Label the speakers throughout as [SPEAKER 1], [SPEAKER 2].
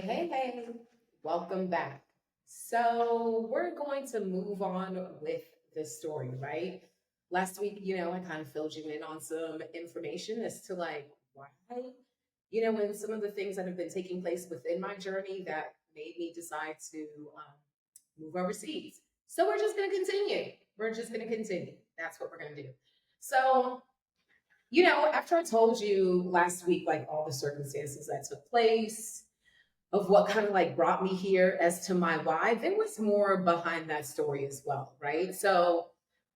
[SPEAKER 1] Hey, welcome back. So, we're going to move on with this story, right? Last week, I kind of filled you in on some information as to like why, and some of the things that have been taking place within my journey that made me decide to move overseas. So, we're just going to continue. We're just going to continue. That's what we're going to do. So, after I told you last week, like all the circumstances that took place, of what kind of like brought me here as to my why, there was more behind that story as well, right? So,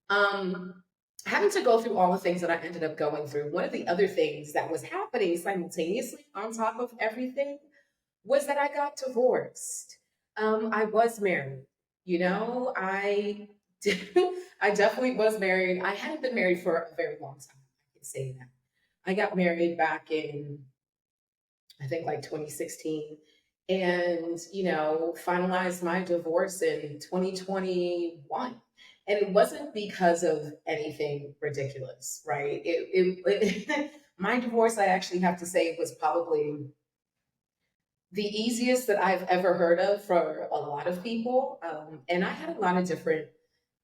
[SPEAKER 1] um, having to go through all the things that I ended up going through, one of the other things that was happening simultaneously on top of everything was that I got divorced. I was married, I definitely was married. I hadn't been married for a very long time. I can say that. I got married back in I think like 2016 and finalized my divorce in 2021. And it wasn't because of anything ridiculous, right? My divorce, I actually have to say, was probably the easiest that I've ever heard of for a lot of people. And I had a lot of different,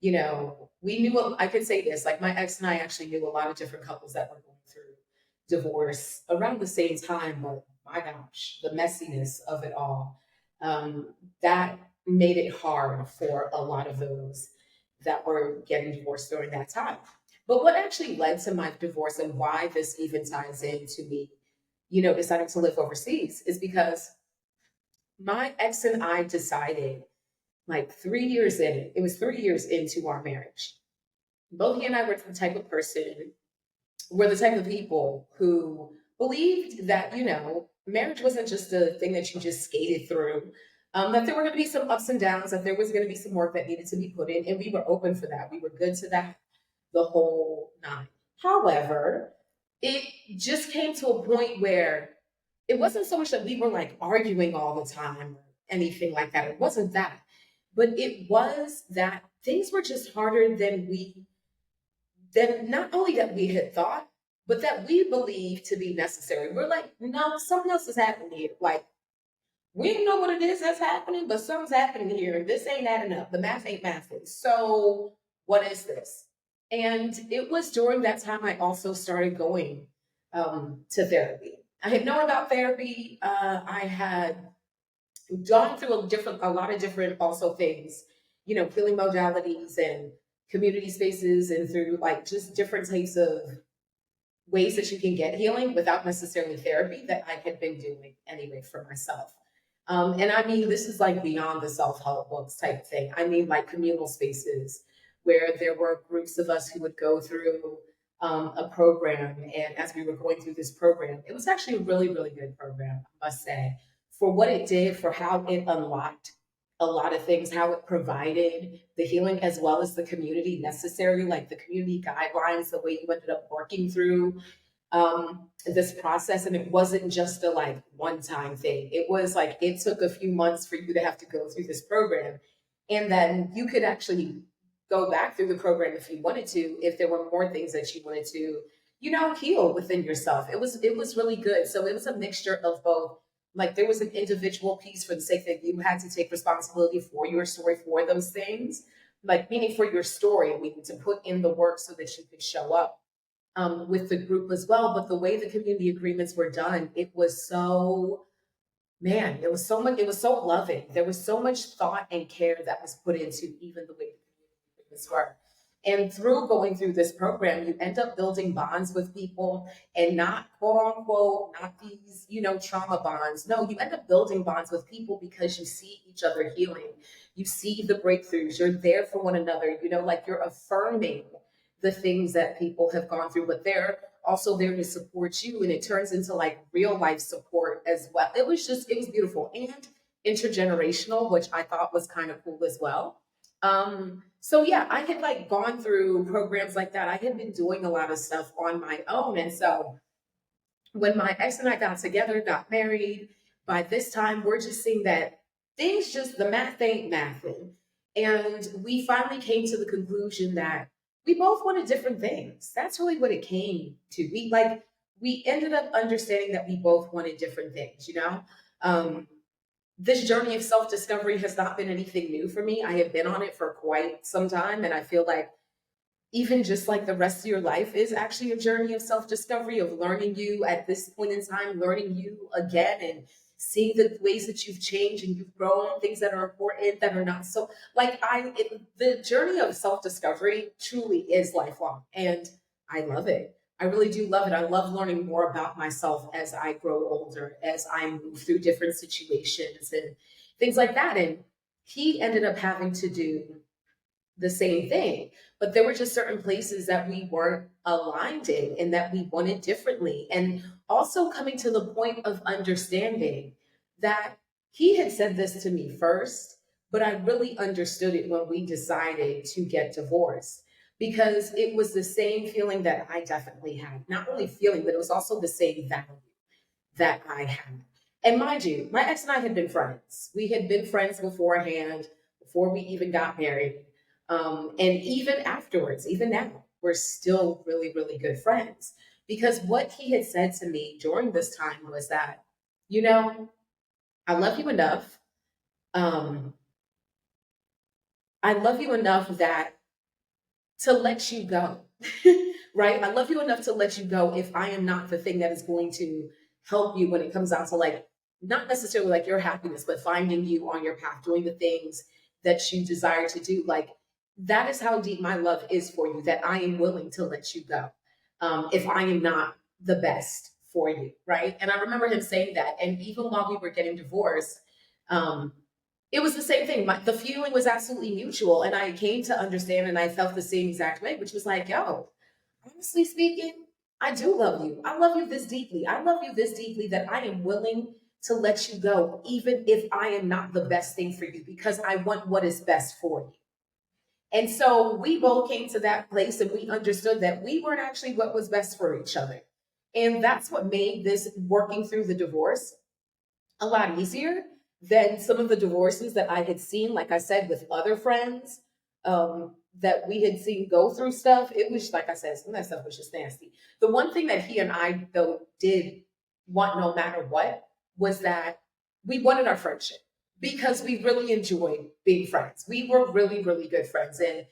[SPEAKER 1] we knew, I could say this, like my ex and I actually knew a lot of different couples that were going through divorce around the same time. But my gosh, the messiness of it all, that made it hard for a lot of those that were getting divorced during that time. But what actually led to my divorce and why this even ties into me, deciding to live overseas is because my ex and I decided like 3 years in, it was 3 years into our marriage. Both he and I were the type of person, we're the type of people who believed that, marriage wasn't just a thing that you just skated through, that there were going to be some ups and downs, that there was going to be some work that needed to be put in. And we were open for that. We were good to that the whole nine. However, it just came to a point where it wasn't so much that we were like arguing all the time or anything like that. It wasn't that. But it was that things were just harder than not only that we had thought, but that we believed to be necessary. We're like, no, something else is happening here. Like, we don't know what it is that's happening, but something's happening here. This ain't adding up. The math ain't mathing. So, what is this? And it was during that time I also started going to therapy. I had known about therapy. I had gone through a lot of different also things, healing modalities and community spaces, and through like just different types of ways that you can get healing without necessarily therapy that I had been doing anyway for myself. And I mean, this is like beyond the self help books type thing. I mean, like communal spaces where there were groups of us who would go through a program. And as we were going through this program, it was actually a really, really good program, I must say, for what it did, for how it unlocked a lot of things, how it provided the healing as well as the community necessary, like the community guidelines, the way you ended up working through this process. And it wasn't just a like one time thing. It was like it took a few months for you to have to go through this program. And then you could actually go back through the program if you wanted to, if there were more things that you wanted to, heal within yourself. It was really good. So it was a mixture of both. Like there was an individual piece for the sake that you had to take responsibility for your story, for those things, like meaning for your story, and we need to put in the work so that you could show up with the group as well. But the way the community agreements were done, it was so, man, it was so much, it was so loving. There was so much thought and care that was put into even the way the community agreements were. And through going through this program, you end up building bonds with people, and not quote unquote, not these, trauma bonds. No, you end up building bonds with people because you see each other healing. You see the breakthroughs. You're there for one another, like you're affirming the things that people have gone through, but they're also there to support you. And it turns into like real life support as well. It was beautiful and intergenerational, which I thought was kind of cool as well. So yeah, I had like gone through programs like that. I had been doing a lot of stuff on my own. And so when my ex and I got together, got married, by this time we're just seeing that the math ain't mathing. And we finally came to the conclusion that we both wanted different things. That's really what it came to. We ended up understanding that we both wanted different things, Um, this journey of self-discovery has not been anything new for me. I have been on it for quite some time, and I feel like even just like the rest of your life is actually a journey of self-discovery, of learning you at this point in time, learning you again, and seeing the ways that you've changed and you've grown, things that are important, that are not so, like the journey of self-discovery truly is lifelong, and I love it. I really do love it. I love learning more about myself as I grow older, as I move through different situations and things like that. And he ended up having to do the same thing. But there were just certain places that we weren't aligned in and that we wanted differently. And also coming to the point of understanding that he had said this to me first, but I really understood it when we decided to get divorced, because it was the same feeling that I definitely had. Not only feeling, but it was also the same value that I had. And mind you, my ex and I had been friends. We had been friends beforehand, before we even got married. And even afterwards, even now, we're still really, really good friends. Because what he had said to me during this time was that, you know, I love you enough. Um, I love you enough that to let you go, right? I love you enough to let you go if I am not the thing that is going to help you when it comes down to, like, not necessarily like your happiness, but finding you on your path, doing the things that you desire to do. Like, that is how deep my love is for you, that I am willing to let you go if I am not the best for you, right? And I remember him saying that. And even while we were getting divorced, um, it was the same thing. The feeling was absolutely mutual. And I came to understand, and I felt the same exact way, which was like, yo, honestly speaking, I do love you. I love you this deeply. I love you this deeply that I am willing to let you go, even if I am not the best thing for you, because I want what is best for you. And so we both came to that place and we understood that we weren't actually what was best for each other. And that's what made this working through the divorce a lot easier than some of the divorces that I had seen, like I said, with other friends that we had seen go through stuff. It was, like I said, some of that stuff was just nasty. The one thing that he and I, though, did want no matter what was that we wanted our friendship, because we really enjoyed being friends. We were really, really good friends. And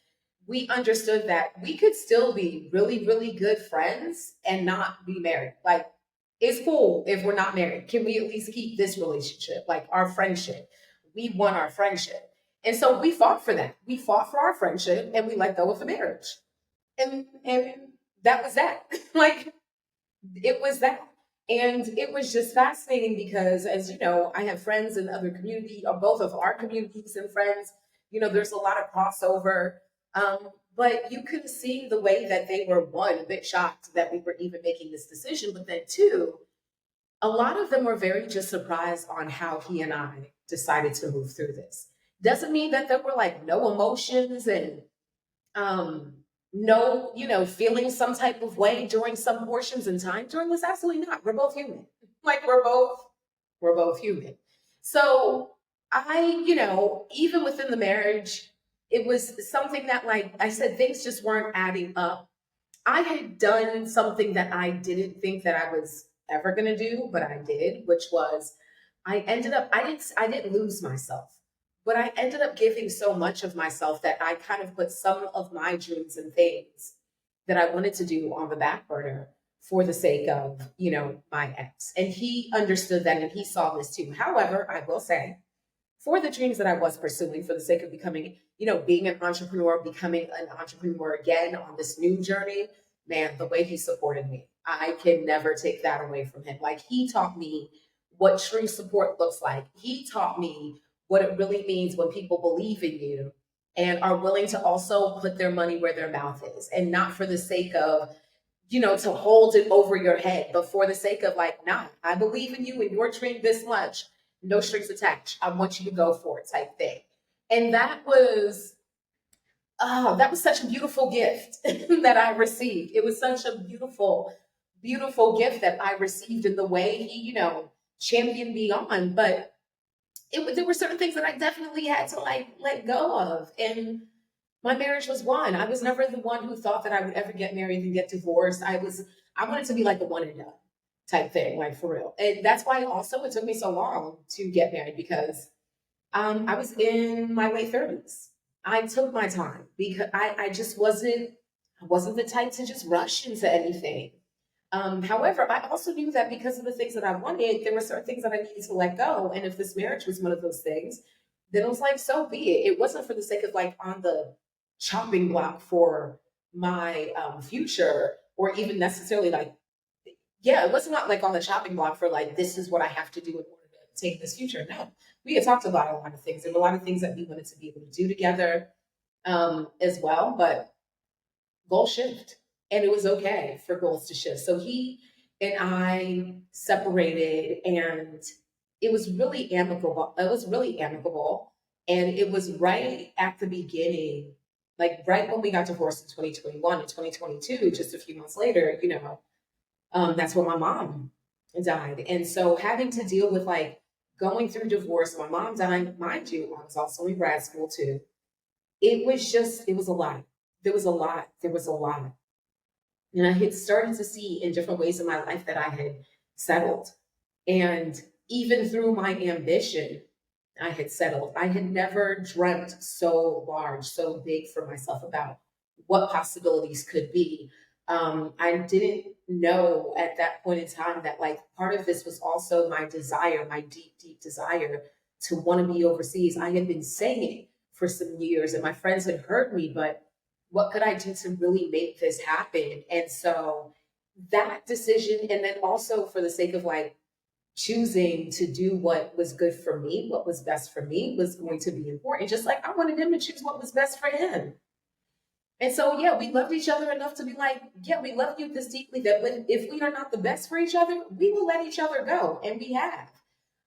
[SPEAKER 1] we understood that we could still be really, really good friends and not be married. Like, it's cool if we're not married. Can we at least keep this relationship, like our friendship? We want our friendship. And so we fought for that. We fought for our friendship and we let go of the marriage. And that was that. Like, it was that. And it was just fascinating because, as you know, I have friends in other community, or both of our communities and friends. You know, there's a lot of crossover. But you could see the way that they were, one, a bit shocked that we were even making this decision, but then two, a lot of them were very just surprised on how he and I decided to move through this. Doesn't mean that there were like no emotions and um no, feeling some type of way during some portions in time. During this, absolutely not. We're both human. Like, we're both human. So even within the marriage, it was something that, like I said, things just weren't adding up. I had done something that I didn't think that I was ever going to do, but I did, which was I didn't lose myself, but I ended up giving so much of myself that I kind of put some of my dreams and things that I wanted to do on the back burner for the sake of, my ex. And he understood that and he saw this too. However, I will say, for the dreams that I was pursuing for the sake of becoming, being an entrepreneur, becoming an entrepreneur again on this new journey, man, the way he supported me, I can never take that away from him. Like, he taught me what true support looks like. He taught me what it really means when people believe in you and are willing to also put their money where their mouth is, and not for the sake of, to hold it over your head, but for the sake of, like, nah, I believe in you and your dream this much, no strings attached. I want you to go for it, type thing. And that was such a beautiful gift that I received. It was such a beautiful, beautiful gift that I received in the way he, championed me on. But there were certain things that I definitely had to, like, let go of. And my marriage was one. I was never the one who thought that I would ever get married and get divorced. I wanted to be like a one and done. type thing, like for real. And that's why also it took me so long to get married, because I was in my late 30s. I took my time because I just wasn't the type to just rush into anything. However, I also knew that because of the things that I wanted, there were certain things that I needed to let go. And if this marriage was one of those things, then it was like, so be it. It wasn't for the sake of like on the chopping block for my future, or even necessarily like, yeah, it was not like on the chopping block for like, this is what I have to do in order to take this future. No, we had talked about a lot of things. There were a lot of things that we wanted to be able to do together as well. But goals shift, and it was okay for goals to shift. So he and I separated, and it was really amicable. It was really amicable. And it was right at the beginning, like right when we got divorced in 2021 and 2022, just a few months later, that's when my mom died. And so having to deal with like going through divorce, my mom dying, mind you, I was also in grad school too. It was a lot. There was a lot. And I had started to see in different ways in my life that I had settled. And even through my ambition, I had settled. I had never dreamt so large, so big for myself about what possibilities could be. I didn't know at that point in time that like part of this was also my desire, my deep, deep desire to want to be overseas. I had been saying for some years, and my friends had heard me, but what could I do to really make this happen? And so that decision, and then also for the sake of like choosing to do what was good for me, what was best for me was going to be important. Just like I wanted him to choose what was best for him. And so, yeah, we loved each other enough to be like, yeah, we love you this deeply that if we are not the best for each other, we will let each other go. And we have.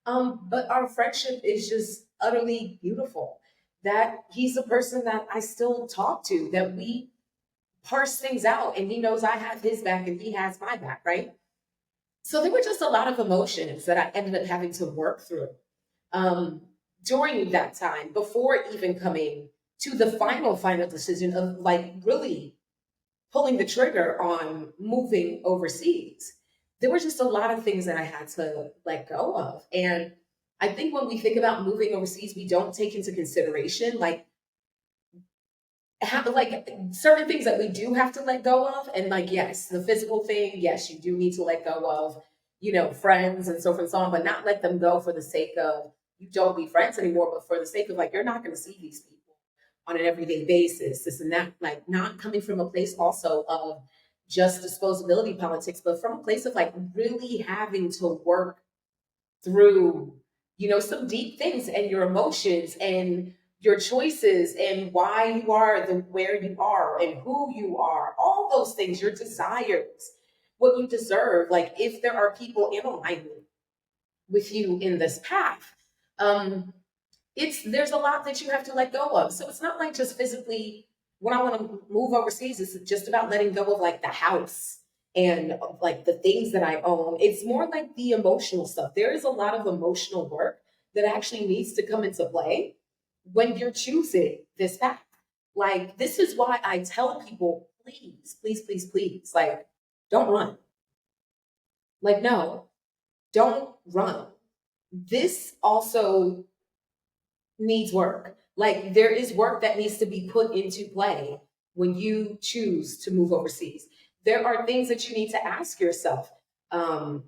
[SPEAKER 1] But our friendship is just utterly beautiful. That he's a person that I still talk to, that we parse things out, and he knows I have his back and he has my back, right? So there were just a lot of emotions that I ended up having to work through um, during that time before even coming to the final decision of like really pulling the trigger on moving overseas. There were just a lot of things that I had to let go of. And I think when we think about moving overseas, we don't take into consideration like certain things that we do have to let go of. And like, yes, the physical thing, yes, you do need to let go of, friends and so forth and so on, but not let them go for the sake of you don't be friends anymore, but for the sake of like, you're not going to see these people on an everyday basis, this and that, like not coming from a place also of just disposability politics, but from a place of like really having to work through, some deep things and your emotions and your choices and why you are the where you are and who you are, all those things, your desires, what you deserve. Like if there are people in alignment with you in this path, um, there's a lot that you have to let go of. So it's not like just physically when I want to move overseas, it's just about letting go of like the house and like the things that I own. It's more like the emotional stuff. There is a lot of emotional work that actually needs to come into play when you're choosing this path. Like this is why I tell people, please, please, please, please, like don't run. Like no, don't run. This also needs work. Like there is work that needs to be put into play when you choose to move overseas. There are things that you need to ask yourself um,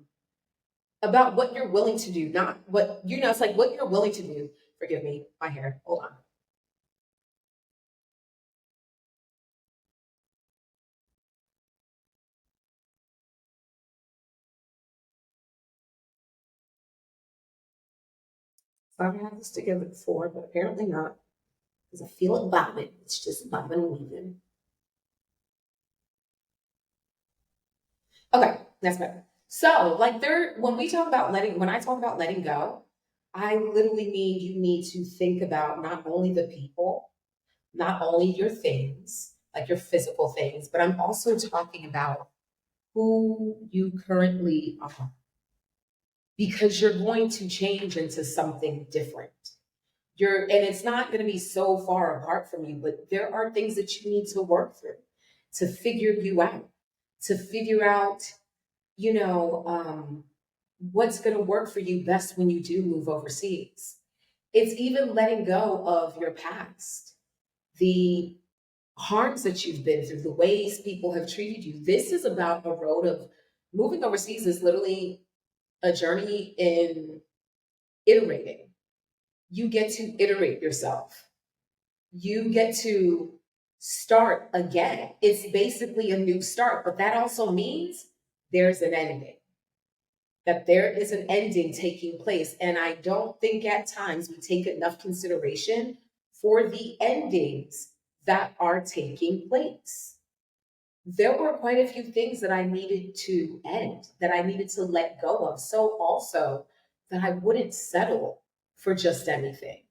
[SPEAKER 1] about what you're willing to do, not what, it's like what you're willing to do. Forgive me, my hair. Hold on. So I've had this together before, but apparently not because I feel it bobbing. It's just bobbing and weaving. Okay, that's better. So, like when I talk about letting go, I literally mean you need to think about not only the people, not only your things, like your physical things, but I'm also talking about who you currently are because you're going to change into something different. And it's not going to be so far apart from you, but there are things that you need to work through to figure you out, to figure out what's going to work for you best when you do move overseas. It's even letting go of your past, the harms that you've been through, the ways people have treated you. This is about a road of moving overseas is literally a journey in iterating. You get to iterate yourself. You get to start again. It's basically a new start, but that also means there's an ending, that there is an ending taking place. And I don't think at times we take enough consideration for the endings that are taking place. There were quite a few things that I needed to end, that I needed to let go of. So also that I wouldn't settle for just anything,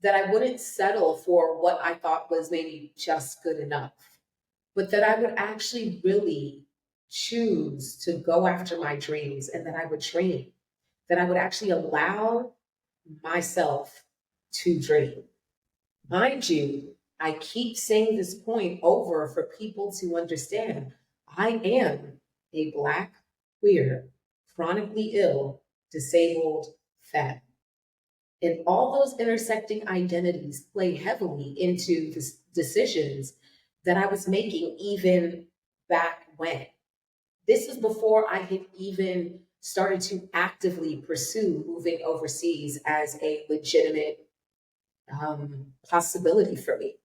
[SPEAKER 1] that I wouldn't settle for what I thought was maybe just good enough, but that I would actually really choose to go after my dreams, and that I would train, that I would actually allow myself to dream. Mind you, I keep saying this point over for people to understand. I am a Black, queer, chronically ill, disabled femme. And all those intersecting identities play heavily into the decisions that I was making even back when. This is before I had even started to actively pursue moving overseas as a legitimate possibility for me.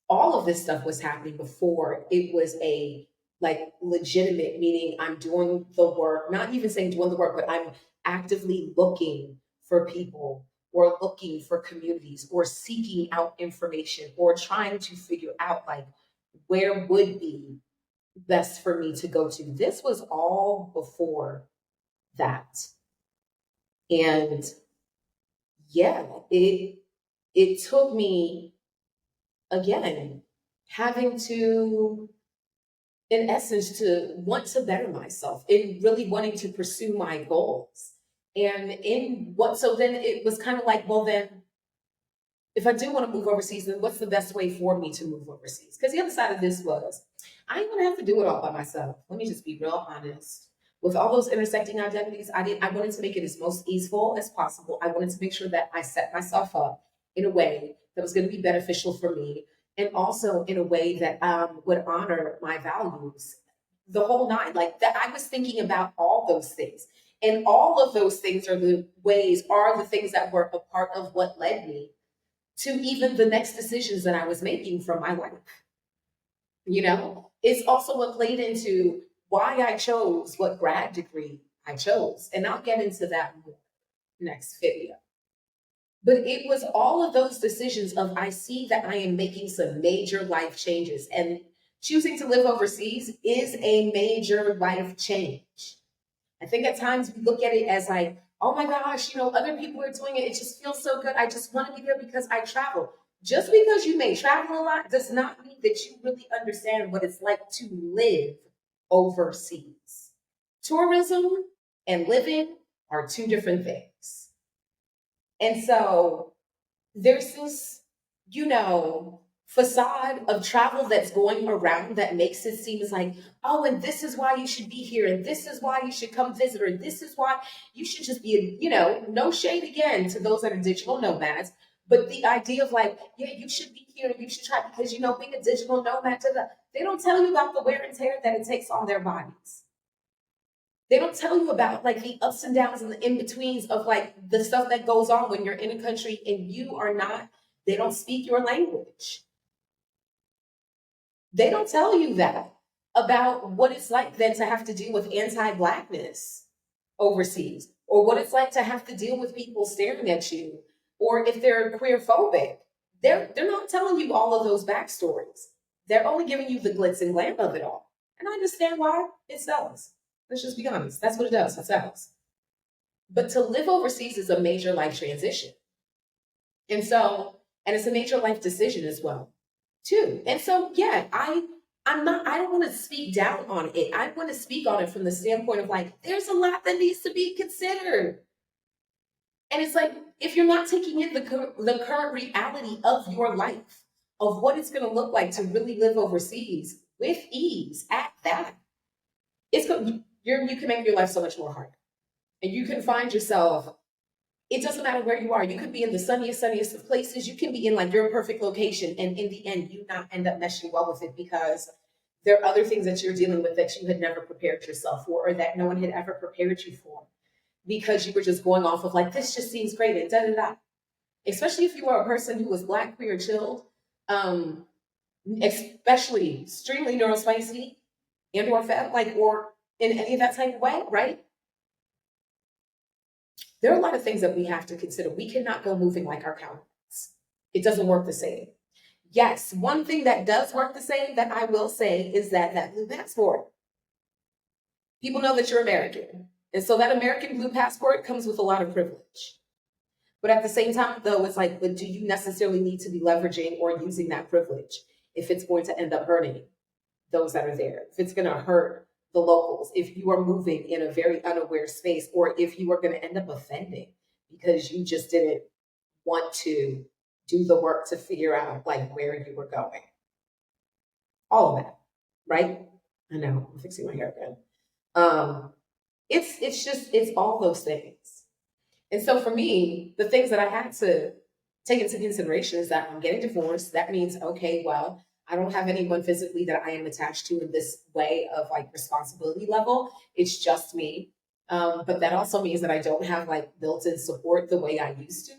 [SPEAKER 1] All of this stuff was happening before it was a like legitimate, meaning I'm doing the work, not even saying doing the work, but I'm actively looking for people or looking for communities or seeking out information or trying to figure out like where would be best for me to go to. This was all before that. And yeah, it took me again having to, in essence, to want to better myself and really wanting to pursue my goals. And in what, so then it was kind of like, well, then if I do want to move overseas, then what's the best way for me to move overseas? Because the other side of this was, I ain't gonna have to do it all by myself. Let me just be real honest. With all those intersecting identities, I wanted to make it as most easeful as possible. I wanted to make sure that I set myself up in a way that was going to be beneficial for me, and also in a way that would honor my values. The whole nine, like that, I was thinking about all those things, and all of those things are the things that were a part of what led me to even the next decisions that I was making from my life. It's also what played into why I chose what grad degree I chose. And I'll get into that more next video. But it was all of those decisions of I see that I am making some major life changes, and choosing to live overseas is a major life change. I think at times we look at it as like, oh my gosh, other people are doing it. It just feels so good. I just want to be there because I travel. Just because you may travel a lot does not mean that you really understand what it's like to live overseas. Tourism and living are two different things. And so there's this, facade of travel that's going around that makes it seem as like, oh, and this is why you should be here, and this is why you should come visit, or this is why you should just be, no shade again to those that are digital nomads, but the idea of like, yeah, you should be here, and you should try, because, being a digital nomad, they don't tell you about the wear and tear that it takes on their bodies. They don't tell you about like the ups and downs and the in-betweens of like the stuff that goes on when you're in a country and they don't speak your language. They don't tell you that about what it's like then to have to deal with anti-Blackness overseas, or what it's like to have to deal with people staring at you, or if they're queer phobic. They're not telling you all of those backstories. They're only giving you the glitz and glam of it all. And I understand why it sells. Let's just be honest. That's what it does. It sells. But to live overseas is a major life transition. And it's a major life decision as well, too. And so, yeah, I don't want to speak down on it. I want to speak on it from the standpoint of like, there's a lot that needs to be considered. And it's like, if you're not taking in the current reality of your life, of what it's going to look like to really live overseas with ease at that, you can make your life so much more hard. And you can find yourself, it doesn't matter where you are. You could be in the sunniest of places. You can be in like your perfect location. And in the end, you not end up meshing well with it because there are other things that you're dealing with that you had never prepared yourself for or that no one had ever prepared you for because you were just going off of like, this just seems great and da da da. Especially if you are a person who was Black, queer, chilled, especially extremely neurospicy and or fat, like, or in any of that type of way, right? There are a lot of things that we have to consider. We cannot go moving like our counterparts. It doesn't work the same. Yes, one thing that does work the same that I will say is that blue passport. People know that you're American. And so that American blue passport comes with a lot of privilege. But at the same time, though, it's like, but do you necessarily need to be leveraging or using that privilege if it's going to end up hurting those that are there? If it's going to hurt the locals, if you are moving in a very unaware space, or if you are going to end up offending because you just didn't want to do the work to figure out like where you were going. All of that, right? I know, I'm fixing my hair again. It's all those things. And so for me, the things that I had to take into consideration is that I'm getting divorced. That means, okay, well, I don't have anyone physically that I am attached to in this way of like responsibility level. It's just me. But that also means that I don't have like built-in support the way I used to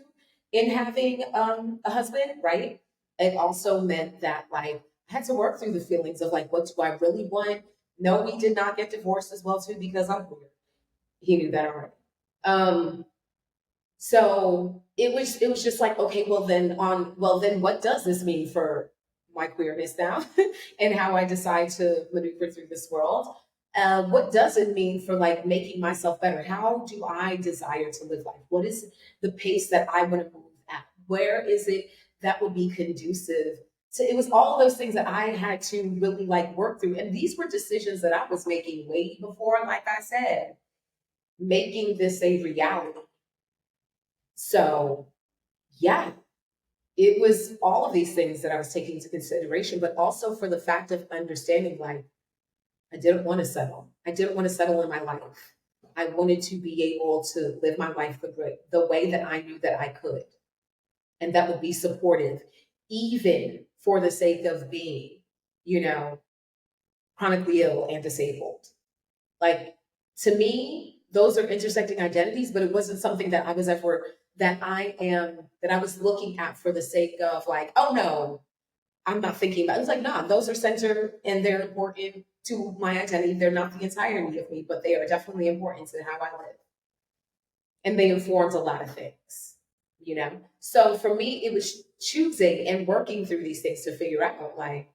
[SPEAKER 1] in having a husband, right? It also meant that like I had to work through the feelings of like, what do I really want? No, we did not get divorced as well too because I'm queer. He knew that already. So it was just like, okay, well then what does this mean for my queerness now and how I decide to maneuver through this world? What does it mean for like making myself better? How do I desire to live life? What is the pace that I want to move at? Where is it that will be conducive to, it was all those things that I had to really like work through. And these were decisions that I was making way before, like I said, making this a reality. So yeah, it was all of these things that I was taking into consideration, but also for the fact of understanding like I didn't want to settle. I didn't want to settle in my life. I wanted to be able to live my life the way that I knew that I could. And that would be supportive, even for the sake of being, chronically ill and disabled. Like, to me, those are intersecting identities, but it wasn't something that I was ever, that I was looking at for the sake of like, oh no, I'm not thinking about it. It's like, nah, those are centered and they're important to my identity. They're not the entirety of me, but they are definitely important to how I live. And they informed a lot of things, So for me, it was choosing and working through these things to figure out like,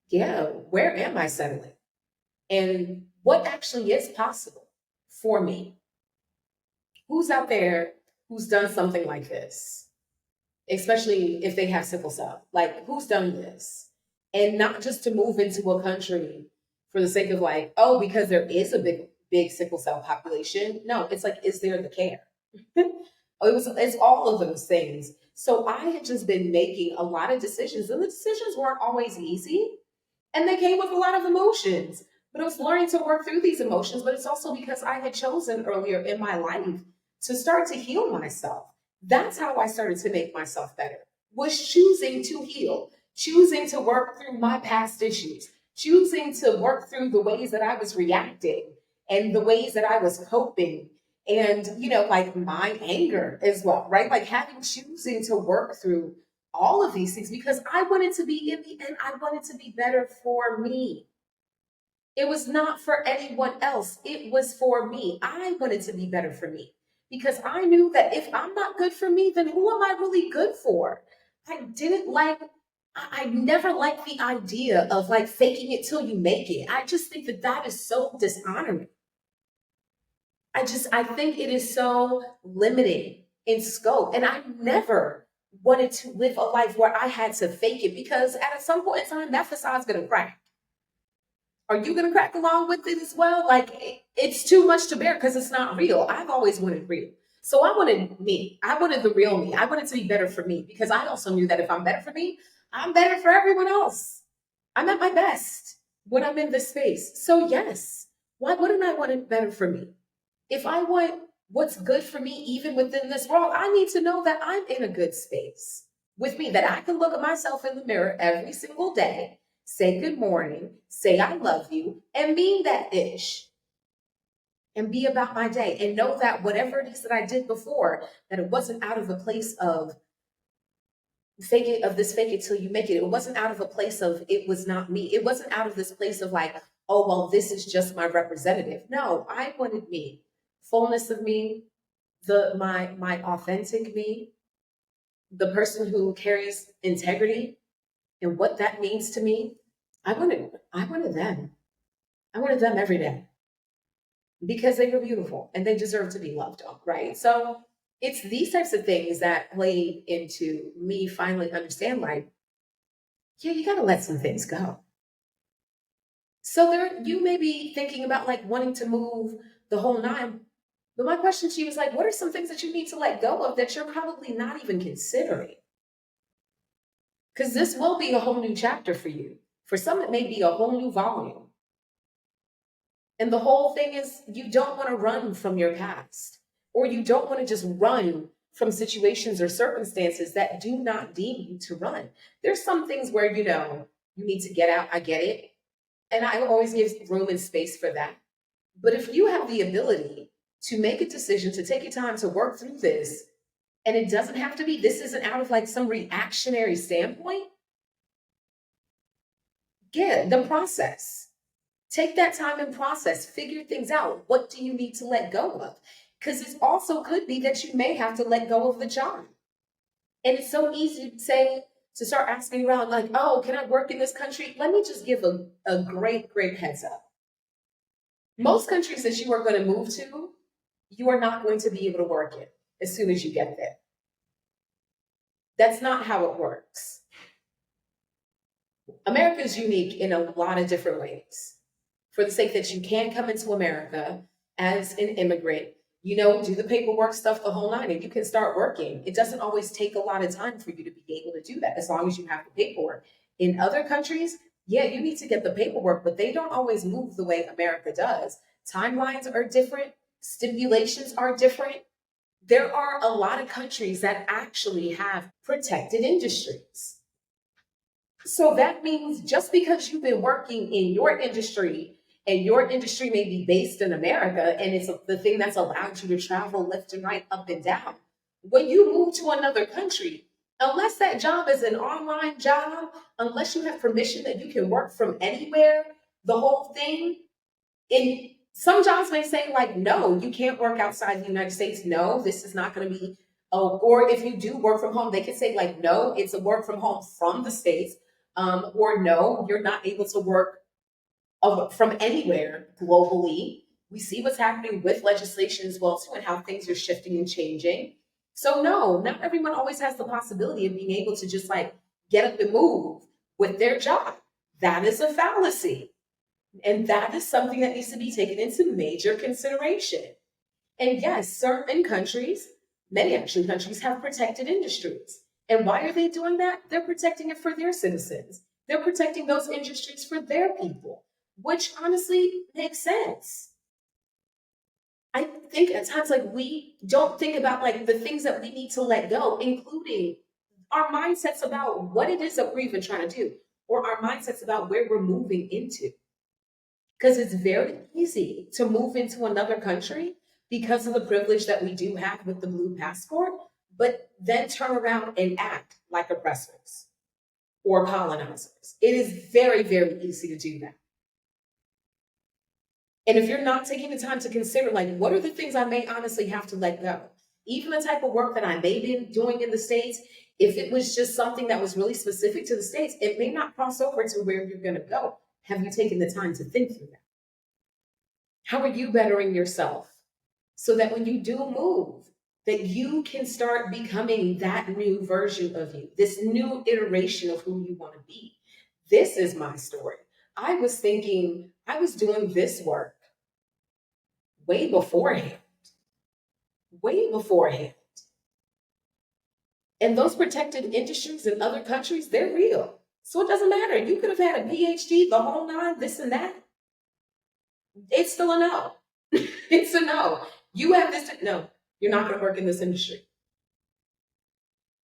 [SPEAKER 1] yeah, where am I settling? And what actually is possible for me? Who's out there who's done something like this? Especially if they have sickle cell. Like, who's done this? And not just to move into a country for the sake of like, oh, because there is a big sickle cell population. No, it's like, is there the care? It's all of those things. So I had just been making a lot of decisions, and the decisions weren't always easy. And they came with a lot of emotions. But I was learning to work through these emotions, but it's also because I had chosen earlier in my life to start to heal myself. That's how I started to make myself better, was choosing to heal, choosing to work through my past issues, choosing to work through the ways that I was reacting and the ways that I was coping and, like my anger as well, right? Like choosing to work through all of these things because I wanted to be, in the end, I wanted to be better for me. It was not for anyone else. It was for me. I wanted to be better for me because I knew that if I'm not good for me, then who am I really good for? I never liked the idea of like faking it till you make it. I just think that is so dishonoring. I think it is so limiting in scope. And I never wanted to live a life where I had to fake it because at some point in time, that facade's going to crack. Are you going to crack along with it as well? Like, it's too much to bear because it's not real. I've always wanted real. So I wanted me. I wanted the real me. I wanted to be better for me because I also knew that if I'm better for me, I'm better for everyone else. I'm at my best when I'm in this space. So yes, Why wouldn't I want it better for me? If I want what's good for me, even within this world, I need to know that I'm in a good space with me, that I can look at myself in the mirror every single day, say good morning, say I love you, and mean that ish, and be about my day, and know that whatever it is that I did before, that it wasn't out of a place of fake it till you make it. It wasn't out of a place of it was not me. It wasn't out of this place of like, oh, well, this is just my representative. No, I wanted me, fullness of me, my authentic me, the person who carries integrity and what that means to me. I wanted them. I wanted them every day because they were beautiful and they deserve to be loved on, right? So it's these types of things that play into me finally understand like, yeah, you gotta let some things go. So there you may be thinking about like wanting to move the whole nine. But my question to you is like, what are some things that you need to let go of that you're probably not even considering? Because this will be a whole new chapter for you. For some, it may be a whole new volume. And the whole thing is you don't want to run from your past, or you don't want to just run from situations or circumstances that do not deem you to run. There's some things where, you need to get out. I get it. And I always give room and space for that. But if you have the ability to make a decision, to take your time to work through this, and it doesn't have to be, this isn't out of like some reactionary standpoint, get the process. Take that time and process, figure things out. What do you need to let go of? Because it also could be that you may have to let go of the job. And it's so easy to say, to start asking around, like, oh, can I work in this country? Let me just give a great, great heads up. Most countries that you are going to move to, you are not going to be able to work in as soon as you get there. That's not how it works. America is unique in a lot of different ways. For the sake that you can come into America as an immigrant, do the paperwork stuff, the whole nine, and you can start working. It doesn't always take a lot of time for you to be able to do that, as long as you have the paperwork. In other countries, yeah, you need to get the paperwork, but they don't always move the way America does. Timelines are different, stipulations are different. There are a lot of countries that actually have protected industries. So that means just because you've been working in your industry, and your industry may be based in America, and it's the thing that's allowed you to travel left and right, up and down. When you move to another country, unless that job is an online job, unless you have permission that you can work from anywhere, the whole thing, in some jobs may say like, no, you can't work outside the United States. No, this is not going to be, or if you do work from home, they can say like, no, it's a work from home from the States. Or no, you're not able to work from anywhere globally. We see what's happening with legislation as well too, and how things are shifting and changing. So no, not everyone always has the possibility of being able to just like get up and move with their job. That is a fallacy. And that is something that needs to be taken into major consideration. And yes, certain countries, many actually countries, have protected industries. And why are they doing that? They're protecting it for their citizens. They're protecting those industries for their people, which honestly makes sense. I think at times like we don't think about like the things that we need to let go, including our mindsets about what it is that we're even trying to do, or our mindsets about where we're moving into. Because it's very easy to move into another country because of the privilege that we do have with the blue passport, but then turn around and act like oppressors or colonizers. It is very, very easy to do that. And if you're not taking the time to consider, like, what are the things I may honestly have to let go? Even the type of work that I may be doing in the States, if it was just something that was really specific to the States, it may not cross over to where you're going to go. Have you taken the time to think through that? How are you bettering yourself so that when you do move, that you can start becoming that new version of you, this new iteration of who you want to be? This is my story. I was thinking I was doing this work way beforehand, way beforehand. And those protected industries in other countries, they're real. So it doesn't matter. You could have had a PhD, the whole nine, this and that. it's still a no. It's a no. You have this, no, you're not going to work in this industry.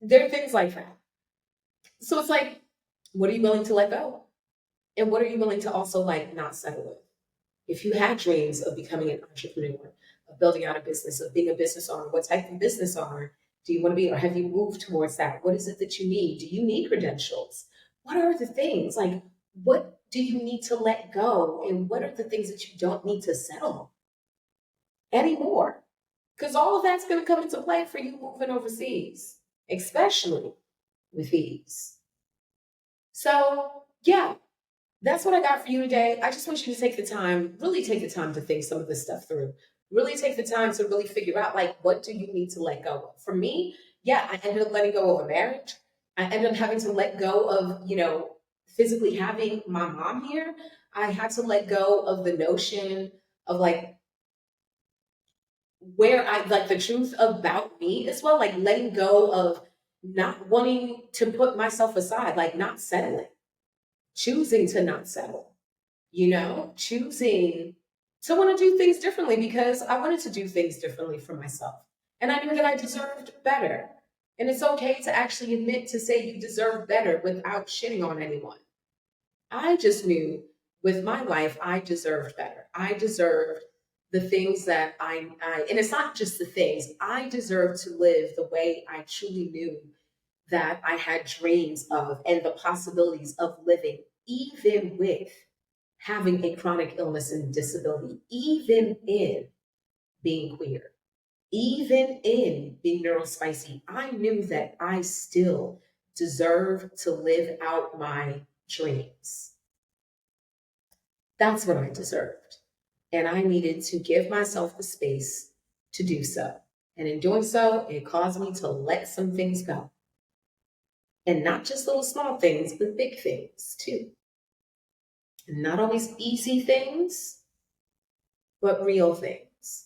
[SPEAKER 1] There are things like that. So it's like, what are you willing to let go? And what are you willing to also like not settle with? If you had dreams of becoming an entrepreneur, of building out a business, of being a business owner, what type of business owner do you want to be? Or have you moved towards that? What is it that you need? Do you need credentials? What are the things? Like, what do you need to let go? And what are the things that you don't need to settle anymore? Because all of that's going to come into play for you moving overseas, especially with ease. So, yeah, that's what I got for you today. I just want you to take the time, really take the time to think some of this stuff through. Really take the time to really figure out, like, what do you need to let go of? For me, yeah, I ended up letting go of a marriage. I ended up having to let go of, physically having my mom here. I had to let go of the notion of like where I like the truth about me as well, like letting go of not wanting to put myself aside, like not settling, choosing to not settle, choosing to want to do things differently because I wanted to do things differently for myself. And I knew that I deserved better. And it's okay to actually admit to say you deserve better without shitting on anyone. I just knew with my life, I deserved better. I deserved the things that and it's not just the things, I deserve to live the way I truly knew that I had dreams of and the possibilities of living, even with having a chronic illness and disability, even in being queer, even in being neurospicy. I knew that I still deserve to live out my dreams. That's what I deserved. And I needed to give myself the space to do so. And in doing so, it caused me to let some things go. And not just little small things, but big things too. And not always easy things, but real things.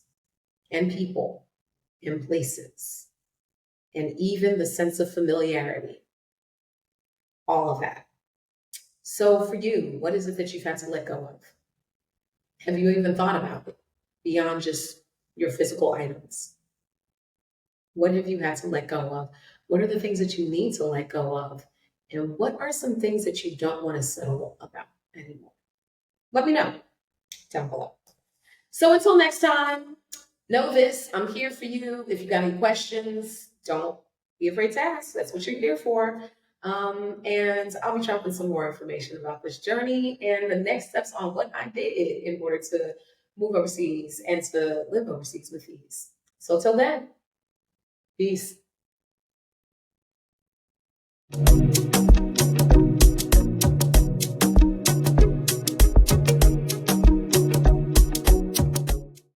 [SPEAKER 1] And people and places. And even the sense of familiarity. All of that. So for you, what is it that you've had to let go of? Have you even thought about it beyond just your physical items? What have you had to let go of? What are the things that you need to let go of? And what are some things that you don't want to settle about anymore? Let me know down below. So until next time, know this, I'm here for you. If you got any questions, don't be afraid to ask. That's what you're here for. And I'll be dropping some more information about this journey and the next steps on what I did in order to move overseas and to live overseas with ease. So till then, peace.